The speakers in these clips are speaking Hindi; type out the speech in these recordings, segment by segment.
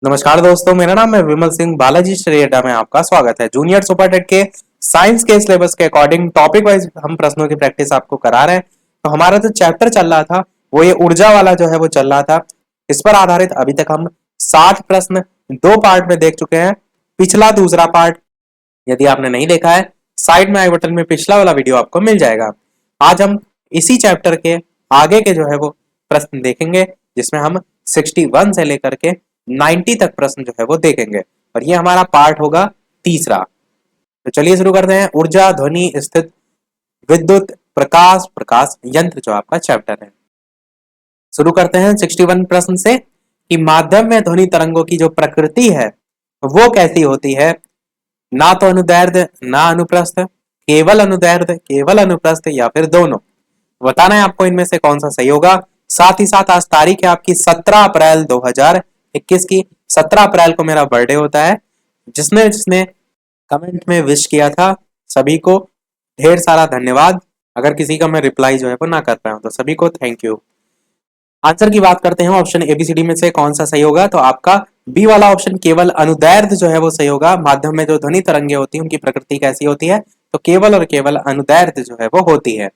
नमस्कार दोस्तों, मेरा नाम है विमल सिंह। बालाजी श्री अड्डा में आपका स्वागत है। जूनियर सुपर टेट के साइंस के सिलेबस के अकॉर्डिंग टॉपिक वाइज हम प्रश्नों की प्रैक्टिस आपको करा रहे हैं। तो हमारा जो चैप्टर चल रहा था वो ये ऊर्जा वाला जो है वो चल रहा था। इस पर आधारित अभी तक हम 60 प्रश्न 2 पार्ट में देख चुके हैं। पिछला दूसरा पार्ट यदि आपने नहीं देखा है, साइड में आई बटन में पिछला वाला वीडियो आपको मिल जाएगा। आज हम इसी चैप्टर के आगे के जो है वो प्रश्न देखेंगे, जिसमें हम 61 से लेकर के 90 तक प्रश्न जो है वो देखेंगे, और ये हमारा पार्ट होगा तीसरा। तो चलिए शुरू करते हैं। ऊर्जा, ध्वनि, स्थित, विद्युत, प्रकाश, प्रकाश यंत्र जो आपका चैप्टर है। शुरू करते हैं 61 प्रश्न से कि माध्यम में ध्वनि तरंगों की जो प्रकृति है वो कैसी होती है। ना तो अनुदैर्ध्य ना अनुप्रस्थ, केवल अनुदैर्ध्य केवल अनुप्रस्थ, या फिर दोनों। बताना है आपको इनमें से कौन सा सही होगा। साथ ही साथ आज तारीख है आपकी 17 अप्रैल 2021 की। 17 अप्रैल को मेरा बर्थडे होता है। जिसने जिसने कमेंट में विश किया था सभी को ढेर सारा धन्यवाद। अगर किसी का मैं रिप्लाई जो है वो ना कर पाया हूं तो सभी को थैंक यू। आंसर की बात करते हैं, ऑप्शन एबीसीडी में से कौन सा सही होगा। तो आपका बी वाला ऑप्शन केवल अनुदैर्ध्य जो है वो सही होगा। माध्यम में जो ध्वनि तरंगे होती है उनकी प्रकृति कैसी होती है, तो केवल और केवल अनुदैर्ध्य जो है वो होती है।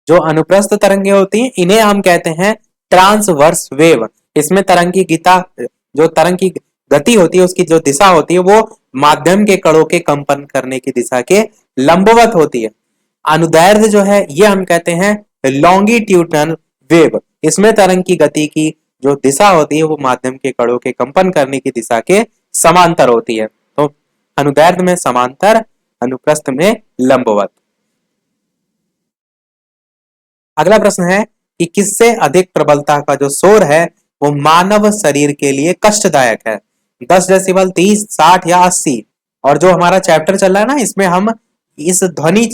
जो अनुप्रस्थ तरंगे होती हैं इन्हें हम कहते हैं ट्रांसवर्स वेव। इसमें तरंग की जो तरंग की गति होती है उसकी जो दिशा होती है वो माध्यम के कणों के कंपन करने की दिशा के लंबवत होती है। अनुदैर्ध्य जो है ये हम कहते हैं लॉन्गिट्यूडनल वेव। इसमें तरंग की गति की जो दिशा होती है वो माध्यम के कणों के कंपन करने की दिशा के समांतर होती है। तो अनुदैर्ध्य में समांतर, अनुप्रस्थ में लंबवत। अगला प्रश्न है कि किससे अधिक प्रबलता का जो शोर है वो मानव शरीर के लिए कष्टदायक है। 10 डेसिबल, 30, 60 या 80। और जो हमारा चैप्टर चल रहा है ना, इसमें हम इस ध्वनि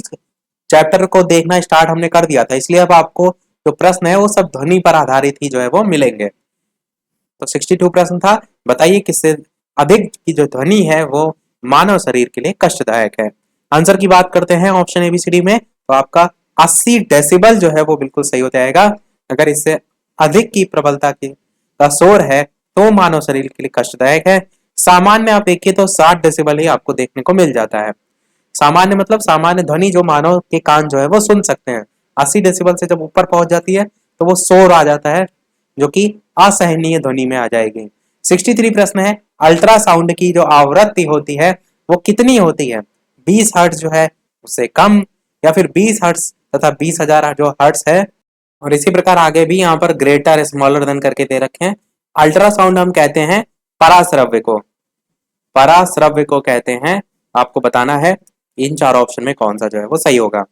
चैप्टर को देखना स्टार्ट हमने कर दिया था, इसलिए अब आपको जो प्रश्न है वो सब ध्वनि पर आधारित ही जो है वो मिलेंगे। तो 62 प्रश्न था, बताइए किससे अधिक की जो ध्वनि है वो मानव शरीर के लिए कष्टदायक है। आंसर की बात करते हैं ऑप्शन एबीसीडी में, तो आपका 80 डेसिबल जो है वो बिल्कुल सही हो जाएगा। अगर इससे अधिक की प्रबलता की का शोर है तो मानव शरीर के लिए कष्टदायक है। सामान्य आप देखिए तो 60 डेसिबल ही आपको देखने को मिल जाता है। सामान्य मतलब सामान्य ध्वनि जो मानव के कान जो है वो सुन सकते हैं। 80 डेसिबल से जब ऊपर पहुंच जाती है तो वो शोर आ जाता है, जो कि असहनीय ध्वनि में आ जाएगी। 63 प्रश्न है, अल्ट्रासाउंड की जो आवृत्ति होती है वो कितनी होती है। 20 हर्ट्ज जो है उससे कम, या फिर 20 हर्ट्ज तथा 20,000 जो हर्ट्ज है। और इसी प्रकार आगे भी यहाँ पर ग्रेटर स्मॉलर देन करके दे रखे हैं। अल्ट्रासाउंड हम कहते हैं पराश्रव्य को, पराश्रव्य को कहते हैं। आपको बताना है इन चार ऑप्शन में कौन सा जो है वो सही होगा।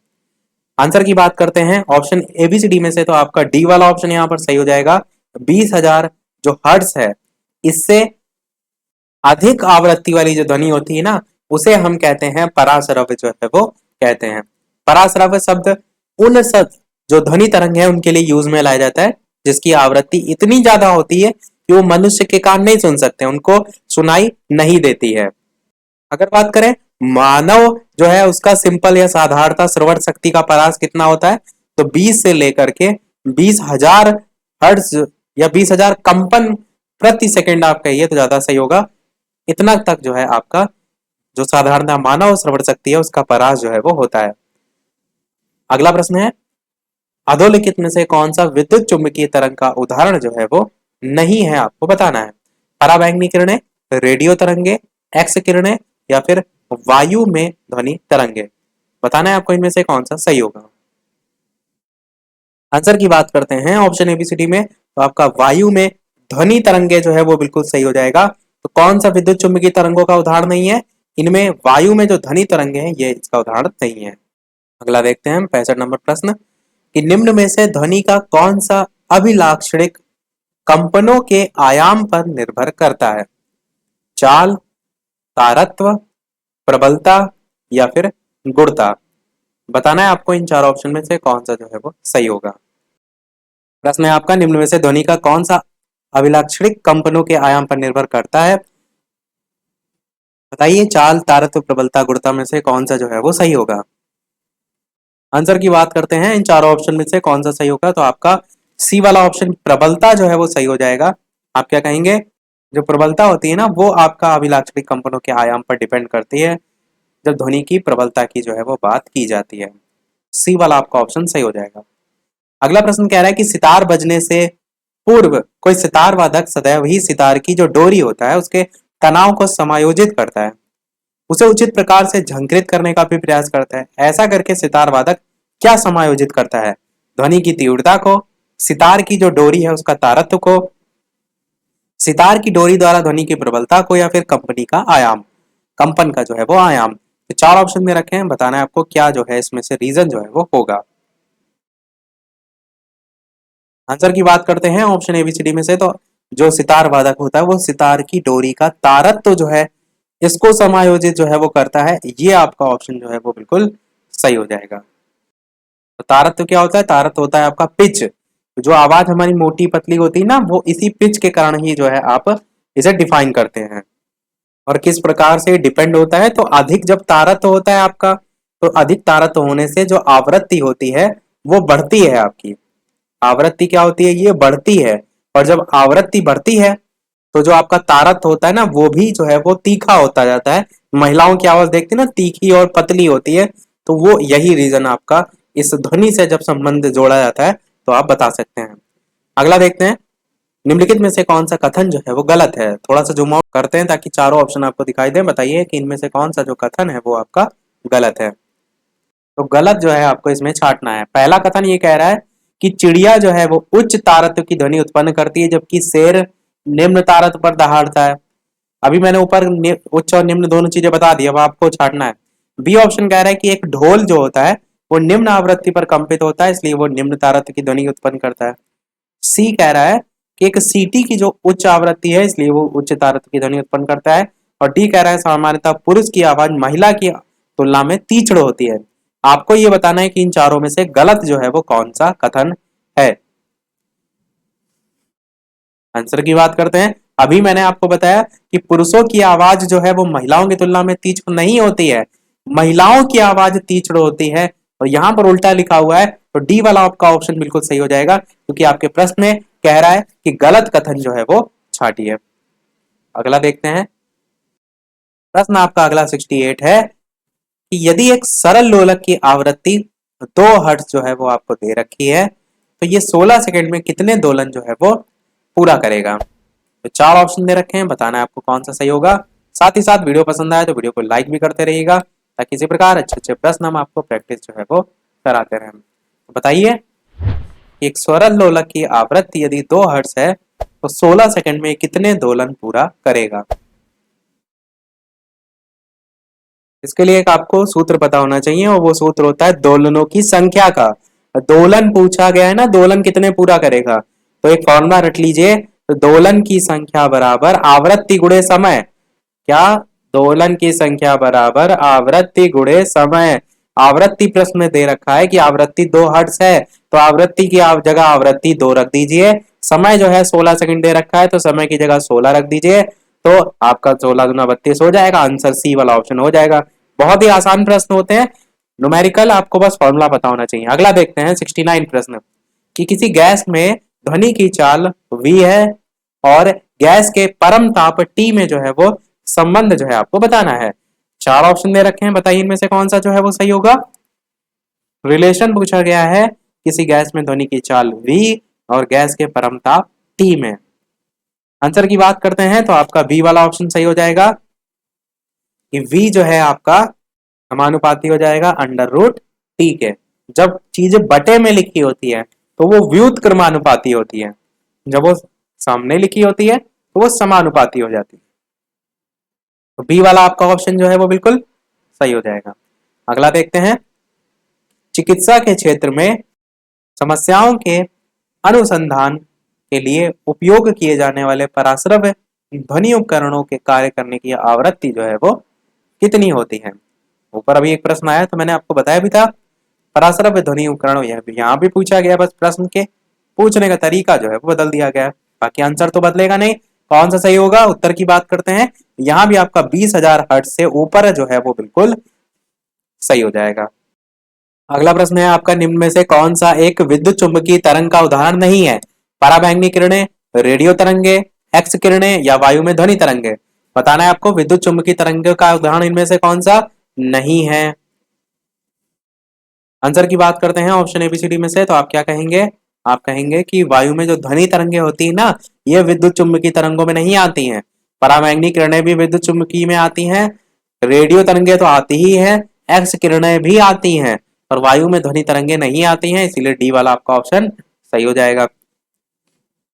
आंसर की बात करते हैं ऑप्शन एबीसीडी में से, तो आपका डी वाला ऑप्शन यहाँ पर सही हो जाएगा। 20,000 जो हर्ट्ज है इससे अधिक आवृत्ति वाली जो ध्वनि होती है ना उसे हम कहते हैं पराश्रव्य जो है वो कहते हैं। पराश्रव्य शब्द उन सब जो ध्वनि तरंग है उनके लिए यूज में लाया जाता है जिसकी आवृत्ति इतनी ज्यादा होती है कि वो मनुष्य के कान नहीं सुन सकते, उनको सुनाई नहीं देती है। अगर बात करें मानव जो है उसका सिंपल या साधारणता श्रवण शक्ति का परास कितना होता है, तो 20 से लेकर के 20,000 हर्ट्ज या 20,000 कंपन प्रति सेकंड आप कहिए तो ज्यादा सही होगा। इतना तक जो है आपका जो साधारणता मानव श्रवण शक्ति है उसका परास जो है वो होता है। अगला प्रश्न है, अधोलिखित में से कौन सा विद्युत चुंबकीय तरंग का उदाहरण जो है वो नहीं है, आपको बताना है। पराबैंगनी किरणें, रेडियो तरंगे, एक्स किरणें, या फिर वायु में ध्वनि तरंगे। बताना है आपको इनमें से कौन सा सही होगा। आंसर की बात करते हैं ऑप्शन एबीसीडी में, तो आपका वायु में ध्वनि तरंगे जो है वो बिल्कुल सही हो जाएगा। तो कौन सा विद्युत चुंबकीय तरंगों का उदाहरण नहीं है, इनमें वायु में जो ध्वनि तरंगे हैं ये इसका उदाहरण नहीं है। अगला देखते हैं 65 नंबर प्रश्न कि निम्न में से ध्वनि का कौन सा अभिलाक्षणिक कंपनों के आयाम पर निर्भर करता है। चाल, तारत्व, प्रबलता, या फिर गुणता। बताना है आपको इन चार ऑप्शन में से कौन सा जो है वो सही होगा। प्रश्न है आपका, निम्न में से ध्वनि का कौन सा अभिलाक्षणिक कंपनों के आयाम पर निर्भर करता है। बताइए चाल, तारत्व, प्रबलता, गुणता में से कौन सा जो है वो सही होगा। आंसर की बात करते हैं इन चारों ऑप्शन में से कौन सा सही होगा, तो आपका सी वाला ऑप्शन प्रबलता जो है वो सही हो जाएगा। आप क्या कहेंगे, जो प्रबलता होती है ना वो आपका अभिलाक्षणिक कंपनों के आयाम पर डिपेंड करती है जब ध्वनि की प्रबलता की जो है वो बात की जाती है। सी वाला आपका ऑप्शन सही हो जाएगा। अगला प्रश्न कह रहा है कि सितार बजने से पूर्व कोई सितार वादक सदैव ही सितार की जो डोरी होता है उसके तनाव को समायोजित करता है, उसे उचित प्रकार से झंकृत करने का भी प्रयास करता है। ऐसा करके सितार वादक क्या समायोजित करता है? ध्वनि की तीव्रता को, सितार की जो डोरी है उसका तारत्व को, सितार की डोरी द्वारा ध्वनि की प्रबलता को, या फिर कंपनी का आयाम, कंपन का जो है वो आयाम। तो चार ऑप्शन में रखे हैं, बताना है आपको क्या जो है इसमें से रीजन जो है वो होगा। आंसर की बात करते हैं ऑप्शन एबीसीडी में से, तो जो सितार वादक होता है वो सितार की डोरी का तारत्व तो जो है इसको समायोजित जो है वो करता है। ये आपका ऑप्शन जो है वो बिल्कुल सही हो जाएगा। तो तारत्व क्या होता है? तारत्व होता है आपका पिच। जो आवाज हमारी मोटी पतली होती है ना वो इसी पिच के कारण ही जो है आप इसे डिफाइन करते हैं। और किस प्रकार से डिपेंड होता है? तो अधिक जब तारत्व होता है आपका, तो अधिक तारत्व होने से जो आवृत्ति होती है वो बढ़ती है आपकी। आवृत्ति क्या होती है? ये बढ़ती है। और जब आवृत्ति बढ़ती है तो जो आपका तारत्व होता है ना वो भी जो है वो तीखा होता जाता है। महिलाओं की आवाज देखते हैं ना तीखी और पतली होती है, तो वो यही रीजन आपका इस ध्वनि से जब संबंध जोड़ा जाता है तो आप बता सकते हैं। अगला देखते हैं, निम्नलिखित में से कौन सा कथन जो है वो गलत है? थोड़ा सा जूम आउट करते हैं ताकि चारों ऑप्शन आपको दिखाई दे। बताइए कि इनमें से कौन सा जो कथन है वो आपका गलत है। तो गलत जो है आपको इसमें छांटना है। पहला कथन ये कह रहा है कि चिड़िया जो है वो उच्च तारत्व की ध्वनि उत्पन्न करती है जबकि शेर निम्न तारत्व पर दहाड़ता है। अभी मैंने ऊपर उच्च और निम्न दोनों चीजें बता दी, अब आपको छांटना है। बी ऑप्शन कह रहा है कि एक ढोल जो होता है वो निम्न आवृत्ति पर कंपित होता है इसलिए वो निम्न तारत्व की ध्वनि उत्पन्न करता है। सी कह रहा है कि एक सीटी की जो उच्च आवृत्ति है इसलिए वो उच्च तारत्व की ध्वनि उत्पन्न करता है। और डी कह रहा है सामान्यतः पुरुष की आवाज महिला की तुलना में तीक्ष्ण होती है। आपको ये बताना है कि इन चारों में से गलत जो है वो कौन सा कथन है। आंसर की बात करते हैं। अभी मैंने आपको बताया कि पुरुषों की आवाज जो है वो महिलाओं की तुलना में तीक्ष्ण नहीं होती है, महिलाओं की आवाज तीक्ष्ण होती है। और यहां पर उल्टा लिखा हुआ है, तो डी वाला आपका ऑप्शन बिल्कुल सही हो जाएगा क्योंकि आपके प्रश्न में कह रहा है कि गलत कथन जो है वो छाटिए। अगला देखते हैं, प्रश्न आपका अगला 68 है कि यदि एक सरल लोलक की आवृत्ति 2 हर्ट्ज जो है वो आपको दे रखी है तो ये 16 सेकंड में कितने दोलन जो है वो पूरा करेगा। तो चार ऑप्शन दे रखे हैं, बताना है आपको कौन सा सही होगा। साथ ही साथ वीडियो पसंद आए तो वीडियो को लाइक भी करते रहिएगा ताकि इसी प्रकार अच्छे अच्छे प्रश्न हम आपको प्रैक्टिस जो है वो कराते रहें। तो बताइए, एक सरल लोलक की आवृत्ति यदि 2 हर्ट्ज है तो 16 सेकंड में कितने दोलन पूरा करेगा। इसके लिए एक आपको सूत्र पता होना चाहिए और वो सूत्र होता है दोलनों की संख्या का। दोलन पूछा गया है ना, दोलन कितने पूरा करेगा, तो एक फॉर्मूला रट लीजिए। तो दोलन की संख्या बराबर आवृत्ति गुणे समय। क्या? दोलन की संख्या बराबर आवृत्ति गुणे समय। आवृत्ति प्रश्न में दे रखा है कि आवृत्ति 2 हर्ट्ज है, तो आवृत्ति की जगह आवृत्ति 2 रख दीजिए। समय जो है 16 सेकंड दे रखा है तो समय की जगह 16 रख दीजिए। तो आपका 16 गुना 32 हो जाएगा। आंसर सी वाला ऑप्शन हो जाएगा। बहुत ही आसान प्रश्न होते हैं, न्यूमेरिकल आपको बस फॉर्मूला पता होना चाहिए। अगला देखते हैं 69 प्रश्न, कि किसी गैस में ध्वनि की चाल V है और गैस के परम ताप T में जो है वो संबंध जो है आपको बताना है। चार ऑप्शन दे रखे हैं, बताइए इनमें से कौन सा जो है वो सही होगा। रिलेशन पूछा गया है किसी गैस में ध्वनि की चाल V और गैस के परम ताप T में। आंसर की बात करते हैं तो आपका बी वाला ऑप्शन सही हो जाएगा कि V जो है आपका समानुपाती हो जाएगा अंडर रूट टी के। जब चीजें बटे में लिखी होती है तो वो व्युत क्रमानुपाती होती है, जब वो सामने लिखी होती है तो वो समानुपाती हो जाती है। तो बी वाला आपका ऑप्शन जो है वो बिल्कुल सही हो जाएगा। अगला देखते हैं, चिकित्सा के क्षेत्र में समस्याओं के अनुसंधान के लिए उपयोग किए जाने वाले पराश्रव्य ध्वनि उपकरणों के कार्य करने की आवृत्ति जो है वो कितनी होती है। ऊपर अभी एक प्रश्न आया तो मैंने आपको बताया भी था, पराश्रव्य ध्वनि उपकरण यहाँ भी पूछा गया, बस प्रश्न के पूछने का तरीका जो है वो बदल दिया गया। बाकी आंसर तो बदलेगा नहीं। कौन सा सही होगा, उत्तर की बात करते हैं। यहाँ भी आपका 20,000 हर्ट्ज से ऊपर जो है वो बिल्कुल सही हो जाएगा। अगला प्रश्न है आपका, निम्न में से कौन सा एक विद्युत चुंबकीय तरंग का उदाहरण नहीं है। पराबैंगनी किरणें, रेडियो तरंगे, एक्स किरणें या वायु में ध्वनि तरंगे। बताना है आपको विद्युत चुम्बकीय तरंगों का उदाहरण इनमें से कौन सा नहीं है। आंसर की बात करते हैं ऑप्शन एबीसीडी में से, तो आप क्या कहेंगे? आप कहेंगे कि वायु में जो ध्वनि तरंगे होती है ना, ये विद्युत चुम्बकीय तरंगों में नहीं आती हैं। पराबैंगनी किरणें भी विद्युत चुम्बकीय में आती हैं, रेडियो तरंगे तो आती ही है, एक्स किरणें भी आती हैं, पर वायु में ध्वनि तरंगे नहीं आती हैं, इसीलिए डी वाला आपका ऑप्शन सही हो जाएगा।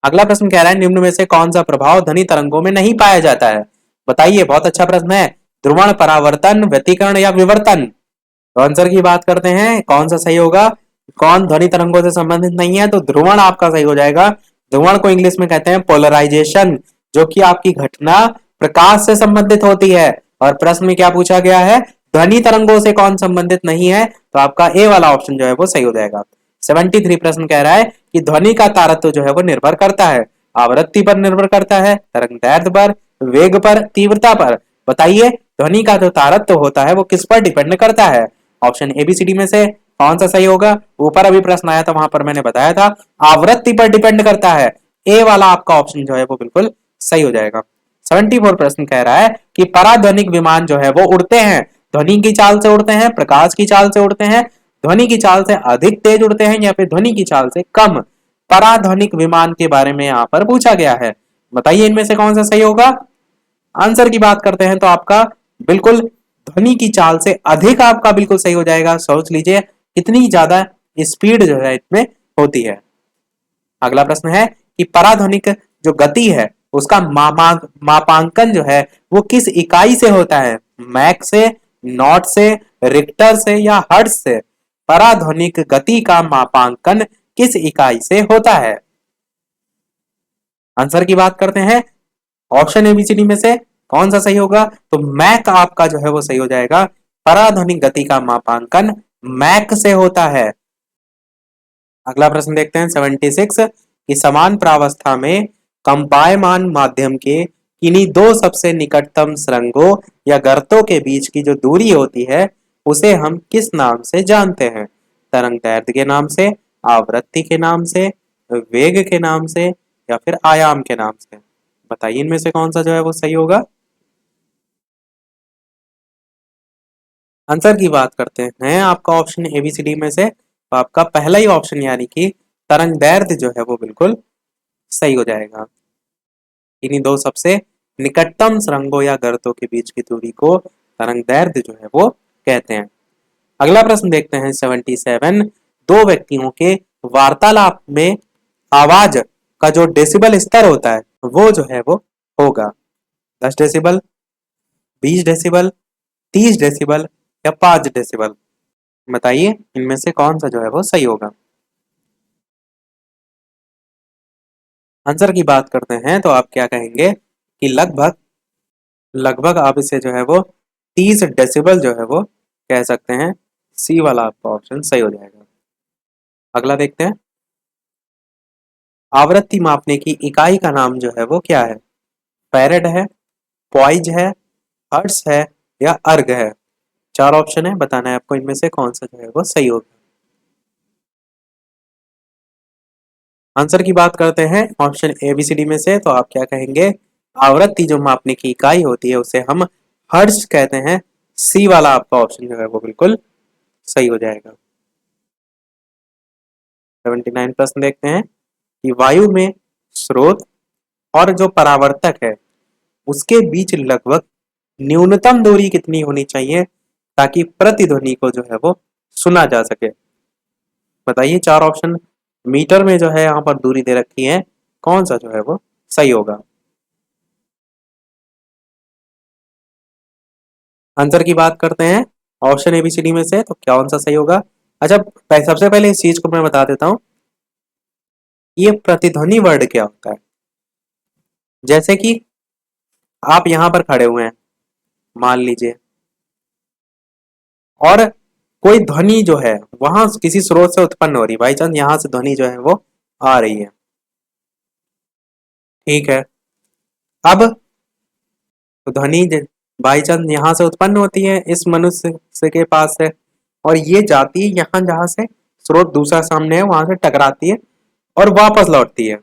अगला प्रश्न कह रहा है निम्न में से कौन सा प्रभाव ध्वनि तरंगों में नहीं पाया जाता है? बताइए, बहुत अच्छा प्रश्न है। ध्रुवण, परावर्तन, व्यतिकरण या विवर्तन? तो आंसर की बात करते हैं, कौन सा सही होगा? कौन ध्वनि तरंगों से संबंधित नहीं है? तो ध्रुवण आपका सही हो जाएगा। ध्रुवण को इंग्लिश में कहते हैं पोलराइजेशन, जो कि आपकी घटना प्रकाश से संबंधित होती है। और प्रश्न में क्या पूछा गया है? ध्वनि तरंगों से कौन संबंधित नहीं है? तो आपका ए वाला ऑप्शन जो है वो सही हो जाएगा। 73 प्रश्न कह रहा है कि ध्वनि का तारत्व जो है वो निर्भर करता है, आवृत्ति पर निर्भर करता है, तरंग दैर्ध्य पर, वेग पर, तीव्रता पर। बताइए, ध्वनि का जो तारत्व होता है वो किस पर डिपेंड करता है? ऑप्शन एबीसीडी में से कौन सा सही होगा? ऊपर अभी प्रश्न आया था, वहां पर मैंने बताया था आवृत्ति पर डिपेंड करता है। ए वाला आपका ऑप्शन जो है वो बिल्कुल सही हो जाएगा। 74 प्रश्न कह रहा है कि पराध्वनिक विमान जो है वो उड़ते हैं, ध्वनि की चाल से उड़ते हैं, प्रकाश की चाल से उड़ते हैं, ध्वनि की चाल से अधिक तेज उड़ते हैं, या फिर ध्वनि की चाल से कम। पराध्वनिक विमान के बारे में यहाँ पर पूछा गया है। बताइए इनमें से कौन सा सही होगा? आंसर की बात करते हैं तो आपका बिल्कुल ध्वनि की चाल से अधिक आपका बिल्कुल सही हो जाएगा। सोच लीजिए कितनी ज्यादा स्पीड जो है इसमें होती है। अगला प्रश्न है कि पराध्वनिक जो गति है उसका मापांकन जो है वो किस इकाई से होता है? मैक से, नॉट से, रिक्टर से या हर्ट्ज से? पराध्वनिक गति का मापांकन किस इकाई से होता है? आंसर की बात करते हैं, ऑप्शन एबीसीडी में से कौन सा सही होगा? तो मैक आपका जो है वो सही हो जाएगा। पराध्वनिक गति का मापांकन मैक से होता है। अगला प्रश्न देखते हैं 76 कि समान प्रावस्था में कंपायमान माध्यम के किन्हीं दो सबसे निकटतम सुरंगों या गर्तों के बीच की जो दूरी होती है उसे हम किस नाम से जानते हैं? तरंग दैर्ध्य के नाम से, आवृत्ति के नाम से, वेग के नाम से या फिर आयाम के नाम से? बताइए इनमें से कौन सा जो है वो सही होगा? आंसर की बात करते हैं आपका ऑप्शन एबीसीडी में से, तो आपका पहला ही ऑप्शन यानी कि तरंग दैर्ध्य जो है वो बिल्कुल सही हो जाएगा। इन्हीं दो सबसे निकटतम सुरंगों या गर्तों के बीच की दूरी को तरंग दैर्ध्य जो है वो कहते हैं। अगला प्रश्न देखते हैं 77 दो व्यक्तियों के वार्तालाप में आवाज का जो डेसिबल स्तर होता है वो जो है वो होगा 10 डेसिबल, 20 डेसिबल, 30 डेसिबल या 5 डेसिबल? बताइए इनमें से कौन सा जो है वो सही होगा? आंसर की बात करते हैं तो आप क्या कहेंगे कि लगभग लगभग आप इसे जो है वो 30 डेसिबल जो है वो कह सकते हैं। सी वाला आपका ऑप्शन सही हो जाएगा। अगला देखते हैं, आवृत्ति मापने की इकाई का नाम जो है वो क्या है? फैरेड है, पॉइज है, हर्ट्ज है या अर्ग है? चार ऑप्शन है, बताना है आपको इनमें से कौन सा जो है वो सही होगा। आंसर की बात करते हैं ऑप्शन एबीसीडी में से, तो आप क्या कहेंगे? आवृत्ति जो मापने की इकाई होती है उसे हम हर्ट्ज कहते हैं। सी वाला आपका ऑप्शन जो है वो बिल्कुल सही हो जाएगा। 79 प्रश्न देखते हैं कि वायु में स्रोत और जो परावर्तक है उसके बीच लगभग न्यूनतम दूरी कितनी होनी चाहिए ताकि प्रतिध्वनि को जो है वो सुना जा सके? बताइए, चार ऑप्शन मीटर में जो है यहाँ पर दूरी दे रखी है, कौन सा जो है वो सही होगा? आंसर की बात करते हैं ऑप्शन एबीसीडी में से, तो कौन सा सही होगा? अच्छा, सबसे पहले इस चीज को मैं बता देता हूँ, ये प्रतिध्वनि वर्ड क्या होता है। जैसे कि आप यहाँ पर खड़े हुए हैं मान लीजिए, और कोई ध्वनि जो है वहां किसी स्रोत से उत्पन्न हो रही, बाई चांस यहाँ से ध्वनि जो है वो आ रही है, ठीक है। अब ध्वनि बाई चांस यहाँ से उत्पन्न होती है इस मनुष्य से के पास से, और ये जाती है यहाँ जहां से स्रोत दूसरा सामने है वहां से टकराती है और वापस लौटती है।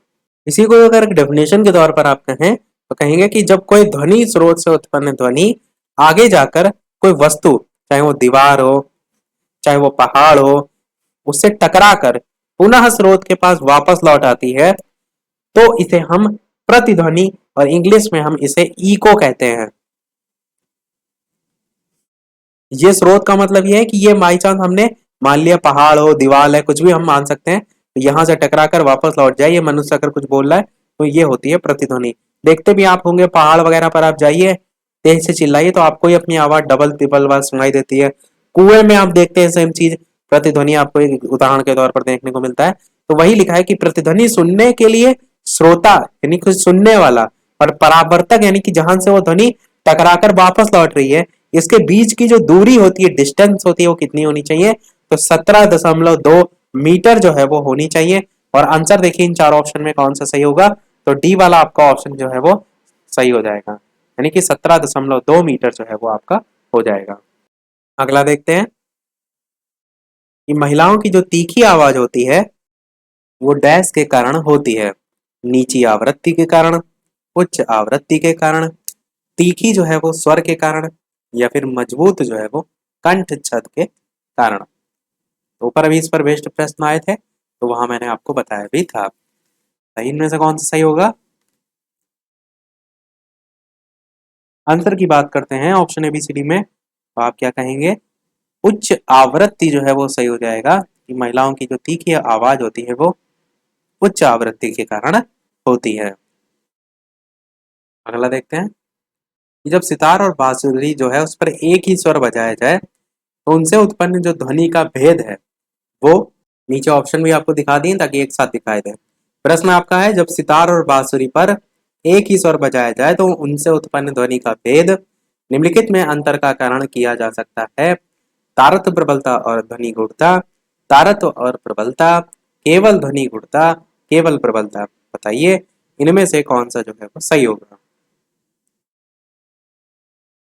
इसी को अगर डेफिनेशन के तौर पर आप कहें तो कहेंगे कि जब कोई ध्वनि स्रोत से उत्पन्न ध्वनि आगे जाकर कोई वस्तु, चाहे वो दीवार हो, चाहे वो पहाड़ हो, उससे टकरा कर पुनः स्रोत के पास वापस लौट आती है, तो इसे हम प्रतिध्वनि, और इंग्लिश में हम इसे इको कहते हैं। ये स्रोत का मतलब ये है कि ये बाई चांस हमने मान लिया पहाड़ हो, दीवार है, कुछ भी हम मान सकते हैं, तो यहां से टकरा कर वापस लौट जाए, ये मनुष्य अगर कुछ बोल रहा है तो ये होती है प्रतिध्वनि। देखते भी आप होंगे पहाड़ वगैरह पर आप जाइए, तेज से चिल्लाइए तो आपको ही अपनी आवाज डबल ट्रिपल बार सुनाई देती है। कुएं में आप देखते हैं सेम चीज, प्रतिध्वनि आपको एक उदाहरण के तौर पर देखने को मिलता है। तो वही लिखा है कि प्रतिध्वनि सुनने के लिए श्रोता यानी कुछ सुनने वाला, और परावर्तक यानी कि जहां से वो ध्वनि टकराकर वापस लौट रही है, इसके बीच की जो दूरी होती है, डिस्टेंस होती है, वो कितनी होनी चाहिए? तो 17.2 मीटर जो है वो होनी चाहिए। और आंसर देखिए इन चार ऑप्शन में कौन सा सही होगा, तो डी वाला आपका ऑप्शन जो है वो सही हो जाएगा, यानी कि 17.2 मीटर जो है वो आपका हो जाएगा। अगला देखते हैं कि महिलाओं की जो तीखी आवाज होती है वो डैश के कारण होती है। नीची आवृत्ति के कारण, उच्च आवृत्ति के कारण, तीखी जो है वो स्वर के कारण, या फिर मजबूत जो है वो कंठ छद के कारण। तो ऊपर अभी इस पर बेस्ड प्रश्न आए थे, तो वहां मैंने आपको बताया भी था। सही इनमें से कौन सा सही होगा? आंसर की बात करते हैं ऑप्शन एबीसीडी में, तो आप क्या कहेंगे? उच्च आवृत्ति जो है वो सही हो जाएगा, कि महिलाओं की जो तीखी आवाज होती है वो उच्च आवृत्ति के कारण होती है। अगला देखते हैं कि जब सितार और बांसुरी जो है उस पर एक ही स्वर बजाया जाए तो उनसे उत्पन्न जो ध्वनि का भेद है वो, नीचे ऑप्शन भी आपको दिखा दिए ताकि एक साथ दिखाई दे। प्रश्न आपका है, जब सितार और बांसुरी पर एक ही स्वर बजाया जाए तो उनसे उत्पन्न ध्वनि का भेद निम्नलिखित में अंतर का कारण किया जा सकता है? तारत्व प्रबलता और ध्वनि गुणता, तारत्व और प्रबलता, केवल ध्वनि गुणता, केवल प्रबलता। बताइए इनमें से कौन सा जो है वो सही होगा?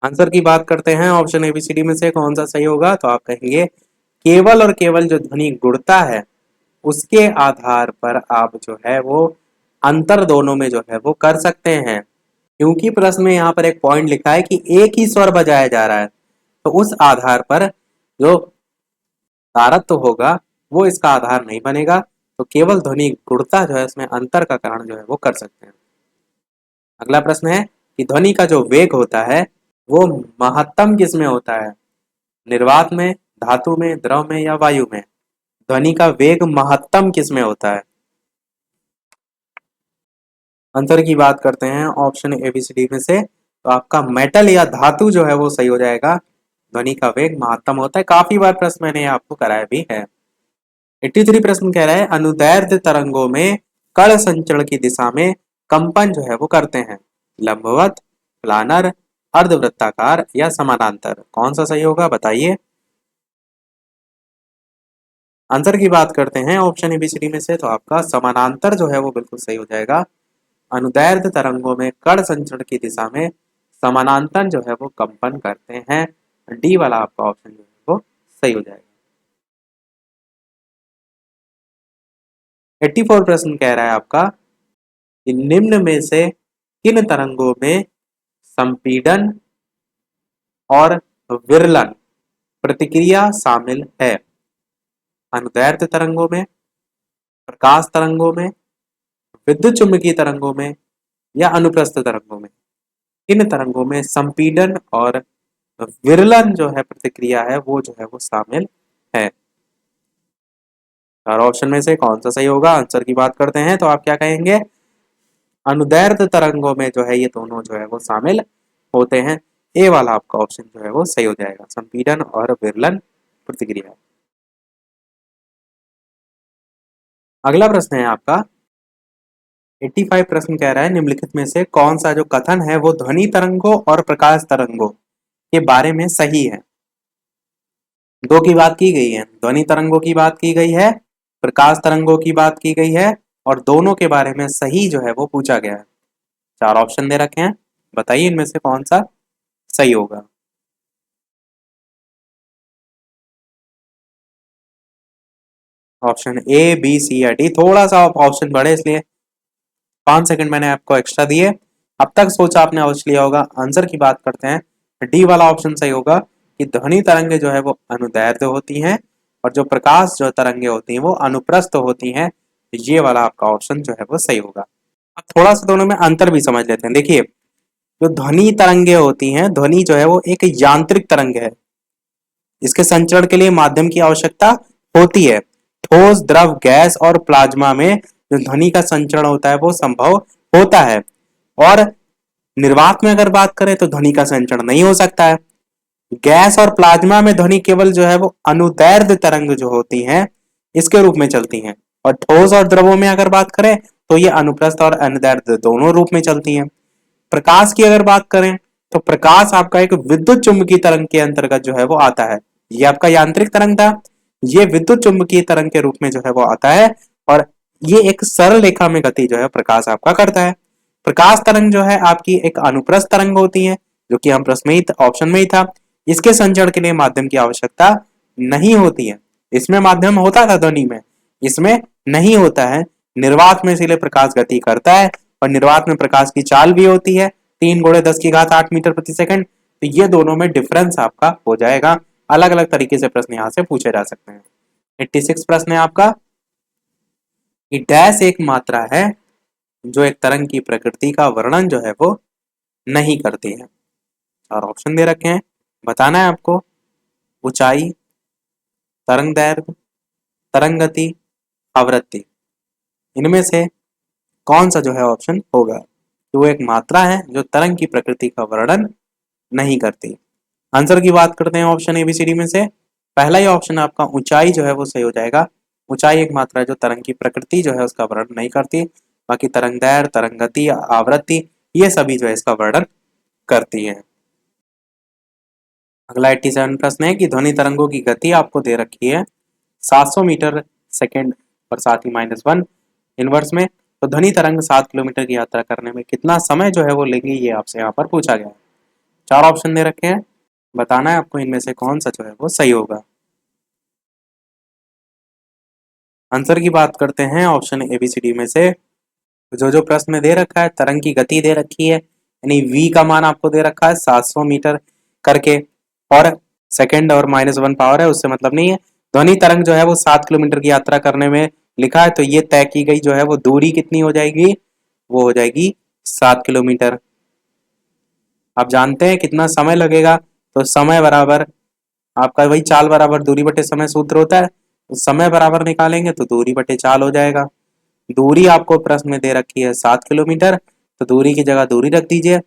आंसर की बात करते हैं, ऑप्शन एबीसीडी में से कौन सा सही होगा, तो आप कहेंगे केवल और केवल जो ध्वनि गुणता है उसके आधार पर आप जो है वो अंतर दोनों में जो है वो कर सकते हैं। क्योंकि प्रश्न में यहाँ पर एक पॉइंट लिखा है कि एक ही स्वर बजाया जा रहा है, तो उस आधार पर जो तारत्व होगा वो इसका आधार नहीं बनेगा। तो केवल ध्वनि गुणता जो है उसमें अंतर का कारण जो है वो कर सकते हैं। अगला प्रश्न है कि ध्वनि का जो वेग होता है वो महत्तम किस में होता है? निर्वात में, धातु में, द्रव में, या वायु में? ध्वनि का वेग महत्तम किस में होता है? आंसर की बात करते हैं ऑप्शन एबीसीडी में से, तो आपका मेटल या धातु जो है वो सही हो जाएगा। ध्वनि का वेग महत्तम होता है, काफी बार प्रश्न मैंने आपको कराया भी है। 83 प्रश्न कह रहा है, अनुदैर्ध्य तरंगों में कण संचरण की दिशा में कंपन जो है वो करते हैं, लंबवत, प्लानर, अर्धवृत्ताकार, या समानांतर। कौन सा सही होगा बताइए। आंसर की बात करते हैं ऑप्शन एबीसीडी में से, तो आपका समानांतर जो है वो बिल्कुल सही हो जाएगा। अनुदैर्ध्य तरंगों में कण संचरण की दिशा में समानांतर जो है वो कंपन करते हैं। डी वाला आपका ऑप्शन जो है वो सही हो जाएगा। 84 प्रश्न कह रहा है आपका कि निम्न में से किन तरंगों में संपीड़न और विरलन प्रतिक्रिया शामिल है? अनुदैर्ध्य तरंगों में, प्रकाश तरंगों में, विद्युत चुम्बकीय तरंगों में, या अनुप्रस्थ तरंगों में? इन तरंगों में संपीड़न और विरलन जो है प्रतिक्रिया है वो जो है वो शामिल है। चार ऑप्शन में से कौन सा सही होगा? आंसर की बात करते हैं, तो आप क्या कहेंगे? अनुदैर्ध्य तरंगों में जो है ये दोनों जो है वो शामिल होते हैं। ए वाला आपका ऑप्शन जो है वो सही हो जाएगा, संपीड़न और विरलन प्रतिक्रिया। अगला प्रश्न है आपका 85 प्रश्न कह रहा है, निम्नलिखित में से कौन सा जो कथन है वो ध्वनि तरंगों और प्रकाश तरंगों के बारे में सही है? दो की बात की गई है, ध्वनि तरंगों की बात की गई है, प्रकाश तरंगों की बात की गई है, और दोनों के बारे में सही जो है वो पूछा गया है। चार ऑप्शन दे रखे हैं, बताइए इनमें से कौन सा सही होगा। ऑप्शन ए, बी, सी या डी, थोड़ा सा ऑप्शन बढ़े इसलिए 5 सेकंड मैंने आपको एक्स्ट्रा दिए। अब तक सोचा आपने अवश्य लिया होगा। आंसर की बात करते हैं, डी वाला ऑप्शन सही होगा कि ध्वनि तरंगे जो है वो अनुदैर्ध्य होती हैं और जो प्रकाश जो तरंगे होती हैं वो अनुप्रस्थ होती हैं। ये वाला आपका ऑप्शन जो है वो सही होगा। अब थोड़ा सा दोनों में अंतर भी समझ लेते हैं। देखिए, जो ध्वनि तरंगे होती हैं, ध्वनि जो है वो एक यांत्रिक तरंग है। इसके संचरण के लिए माध्यम की आवश्यकता होती है। ठोस, द्रव, गैस और प्लाज्मा में जो ध्वनि का संचरण होता है वो संभव होता है। और निर्वात में अगर बात करें तो ध्वनि का संचरण नहीं हो सकता है। गैस और प्लाज्मा में ध्वनि केवल जो है वो अनुदैर्ध्य तरंग जो होती हैं इसके रूप में चलती हैं। और ठोस और द्रवों में अगर बात करें तो ये अनुप्रस्थ और अनुदैर्ध्य दोनों रूप में चलती हैं। प्रकाश की अगर बात करें तो प्रकाश आपका एक विद्युत चुंबकीय तरंग के अंतर्गत जो है वो आता है। ये आपका यांत्रिक तरंग था, ये विद्युत चुंबकीय तरंग के रूप में जो है वो आता है। और ये एक सरल रेखा में गति जो है प्रकाश आपका करता है। प्रकाश तरंग जो है आपकी एक अनुप्रस्थ तरंग होती है, जो कि हम प्रश्न में ही ऑप्शन में ही था। इसके संचरण के लिए माध्यम की आवश्यकता नहीं होती है। इसमें माध्यम होता था ध्वनि में, इसमें नहीं होता है। निर्वात में इसीलिए प्रकाश गति करता है और निर्वात में प्रकाश की चाल भी होती है 3 × 10⁸ मीटर प्रति सेकंड। तो ये दोनों में डिफरेंस आपका हो जाएगा। अलग अलग तरीके से प्रश्न यहाँ से पूछे जा सकते हैं। 86 प्रश्न है आपका कि डैश एक मात्रा है जो एक तरंग की प्रकृति का वर्णन जो है वो नहीं करती है। और ऑप्शन दे रखे हैं, बताना है आपको। ऊंचाई, तरंग दैर्घ्य, तरंग गति, आवृत्ति। इनमें से कौन सा जो है ऑप्शन होगा कि वो एक मात्रा है जो तरंग की प्रकृति का वर्णन नहीं करती। आंसर की बात करते हैं ऑप्शन एबीसीडी में से। पहला ही ऑप्शन आपका ऊंचाई जो है वो सही हो जाएगा। ऊंचाई एक मात्रा है जो तरंग की प्रकृति जो है उसका वर्णन नहीं करती। बाकी तरंग दैर्घ्य, तरंग गति, आवृत्ति ये सभी जो है इसका वर्णन करती है। अगला 87 प्रश्न है कि ध्वनि तरंगों की गति आपको दे रखी है 700 मीटर सेकेंड और साथ ही -1 इनवर्स में। तो ध्वनि तरंग 7 किलोमीटर की यात्रा करने में कितना समय जो है वो लेंगी, ये आपसे यहाँ पर पूछा गया है। 4 ऑप्शन दे रखे हैं, बताना है आपको इनमें से कौन सा जो है वो सही होगा। आंसर की बात करते हैं ऑप्शन एबीसीडी में से। जो जो प्रश्न में दे रखा है, तरंग की गति दे रखी है, यानी v का मान आपको दे रखा है 700 मीटर करके, और सेकंड और -1 पावर है, उससे मतलब नहीं है। ध्वनि तरंग जो है वो 7 किलोमीटर की यात्रा करने में लिखा है, तो ये तय की गई जो है वो दूरी कितनी हो जाएगी, वो हो जाएगी 7 किलोमीटर। आप जानते हैं कितना समय लगेगा, तो समय बराबर आपका वही चाल बराबर दूरी बटे समय सूत्र होता है। तो समय बराबर निकालेंगे तो दूरी बटे चाल हो जाएगा। दूरी आपको प्रश्न में दे रखी है 7 किलोमीटर, तो दूरी की जगह दूरी रख दीजिए।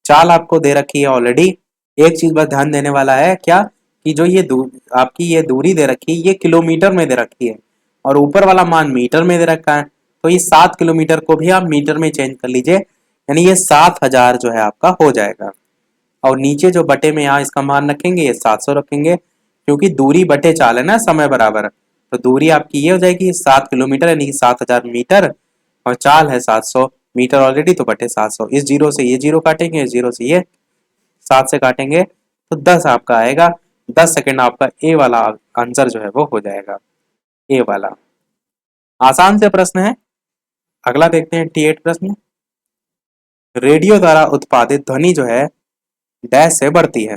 चाल आपको दे रखी है ऑलरेडी। एक चीज बस ध्यान देने वाला है क्या, कि जो ये आपकी ये दूरी दे रखी है ये किलोमीटर में दे रखी है और ऊपर वाला मान मीटर में दे रखा है। तो ये 7 किलोमीटर को भी आप मीटर में चेंज कर लीजिए, यानी ये 7000 जो है आपका हो जाएगा। और नीचे जो बटे में यहाँ इसका मान रखेंगे ये 700 रखेंगे, क्योंकि दूरी बटे चाल है ना, समय बराबर। तो दूरी आपकी ये हो जाएगी 7 किलोमीटर यानी कि 7000 मीटर, और चाल है 700 मीटर ऑलरेडी, तो बटे 700। इस जीरो से ये जीरो काटेंगे, इस जीरो से ये 7 से काटेंगे तो 10 आपका आएगा। 10 सेकंड आपका ए वाला आंसर जो है वो हो जाएगा, ए वाला। आसान से प्रश्न है। अगला देखते हैं 88 प्रश्न। रेडियो द्वारा उत्पादित ध्वनि जो है डैश से बढ़ती है,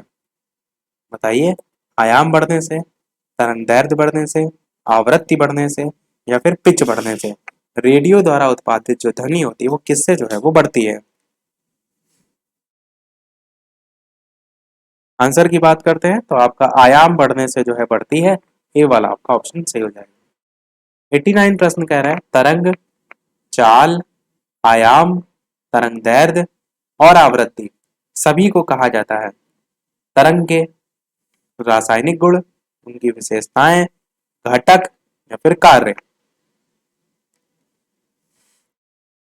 बताइए। आयाम बढ़ने से, तरंग दैर्घ्य बढ़ने से, आवृत्ति बढ़ने से, या फिर पिच बढ़ने से। रेडियो द्वारा उत्पादित जो ध्वनि होती है वो किससे जो है वो बढ़ती है। आंसर की बात करते हैं तो आपका आयाम बढ़ने से जो है बढ़ती है, ए वाला आपका ऑप्शन सही हो जाएगा। 89 प्रश्न कह रहा है तरंग, चाल, आयाम, तरंग दैर्घ्य और आवृत्ति सभी को कहा जाता है तरंग के रासायनिक गुण, उनकी विशेषताएं, घटक या फिर कार्य।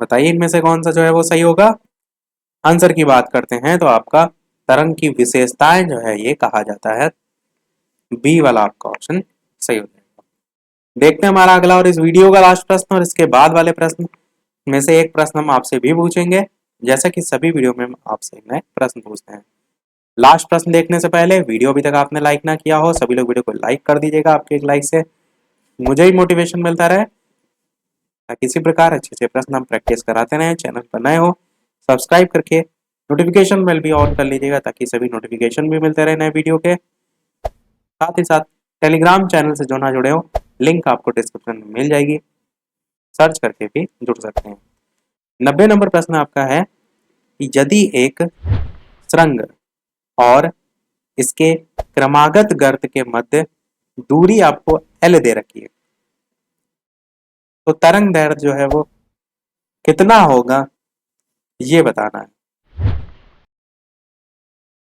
बताइए इनमें से कौन सा जो है वो सही होगा। आंसर की बात करते हैं तो आपका तरंग की विशेषताएं जो है ये कहा जाता है, बी वाला आपका ऑप्शन सही हो जाएगा। देखते हैं हमारा अगला और इस वीडियो का लास्ट प्रश्न, और इसके बाद वाले प्रश्न में से एक प्रश्न हम आपसे भी पूछेंगे, जैसा कि सभी वीडियो में हम आपसे नए प्रश्न पूछते हैं। लास्ट प्रश्न देखने से पहले वीडियो अभी तक आपने लाइक ना किया हो, सभी लोग वीडियो को लाइक कर दीजिएगा। आपके एक लाइक से मुझे ही मोटिवेशन मिलता रहे ताकि इसी प्रकार अच्छे अच्छे प्रश्न हम प्रैक्टिस कराते रहें। चैनल पर नए हो सब्सक्राइब करके नोटिफिकेशन बेल भी ऑन कर लीजिएगा ताकि सभी नोटिफिकेशन भी मिलते रहे नए वीडियो के। साथ ही साथ टेलीग्राम चैनल से जो ना जुड़े हो, लिंक आपको डिस्क्रिप्शन में मिल जाएगी, सर्च करके भी जुड़ सकते हैं। 90 नंबर प्रश्न आपका है कि यदि एक सुरंग और इसके क्रमागत गर्त के मध्य दूरी आपको L दे रखी है, तो तरंग दैर्ध्य जो है वो कितना होगा ये बताना है।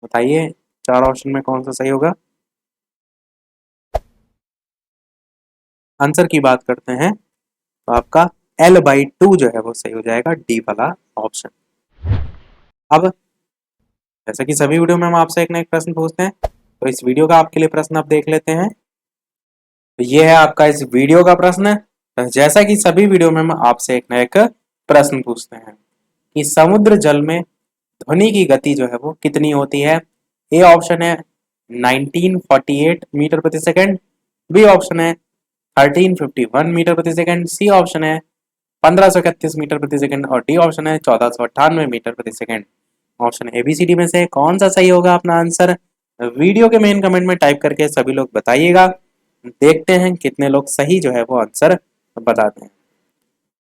बताइए 4 ऑप्शन में कौन सा सही होगा। आंसर की बात करते हैं तो आपका L/2 जो है वो सही हो जाएगा, डी वाला ऑप्शन। अब जैसा कि सभी वीडियो में हम आपसे एक ना एक प्रश्न पूछते हैं, तो इस वीडियो का आपके लिए प्रश्न आप देख लेते हैं। तो ये है आपका इस वीडियो का प्रश्न। तो जैसा कि सभी वीडियो में हम आपसे एक ना एक प्रश्न पूछते हैं कि समुद्र जल में ध्वनि की गति जो है वो कितनी होती है। ए ऑप्शन है 1948 मीटर प्रति सेकंड, बी ऑप्शन है 1351 मीटर प्रति सेकंड, सी ऑप्शन है 1531 मीटर प्रति सेकंड और डी ऑप्शन है 1498 मीटर प्रति सेकंड। ऑप्शन ABCD में से कौन सा सही होगा अपना आंसर वीडियो के मेन कमेंट में टाइप करके सभी लोग बताइएगा। देखते हैं कितने लोग सही जो है वो आंसर बताते हैं।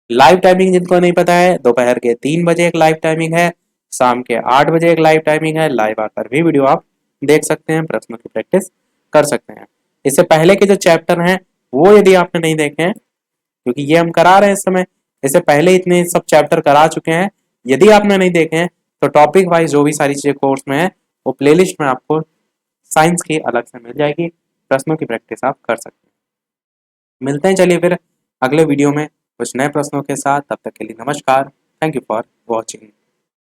लाइव टाइमिंग जिनको नहीं पता है, दोपहर के 3 बजे एक लाइव टाइमिंग है, शाम के 8 बजे एक लाइव टाइमिंग है। लाइव आकर भी वीडियो आप देख सकते हैं, प्रश्नों की प्रैक्टिस कर सकते हैं। इससे पहले के जो चैप्टर हैं वो यदि आपने नहीं देखे हैं, क्योंकि ये हम करा रहे हैं इस समय, इससे पहले इतने सब चैप्टर करा चुके हैं। यदि आपने नहीं देखे हैं तो टॉपिक वाइज जो भी सारी चीजें कोर्स में है वो प्लेलिस्ट में आपको साइंस की अलग से मिल जाएगी, प्रश्नों की प्रैक्टिस आप कर सकते हैं। मिलते हैं चलिए फिर अगले वीडियो में कुछ नए प्रश्नों के साथ। तब तक के लिए नमस्कार। Thank you for watching.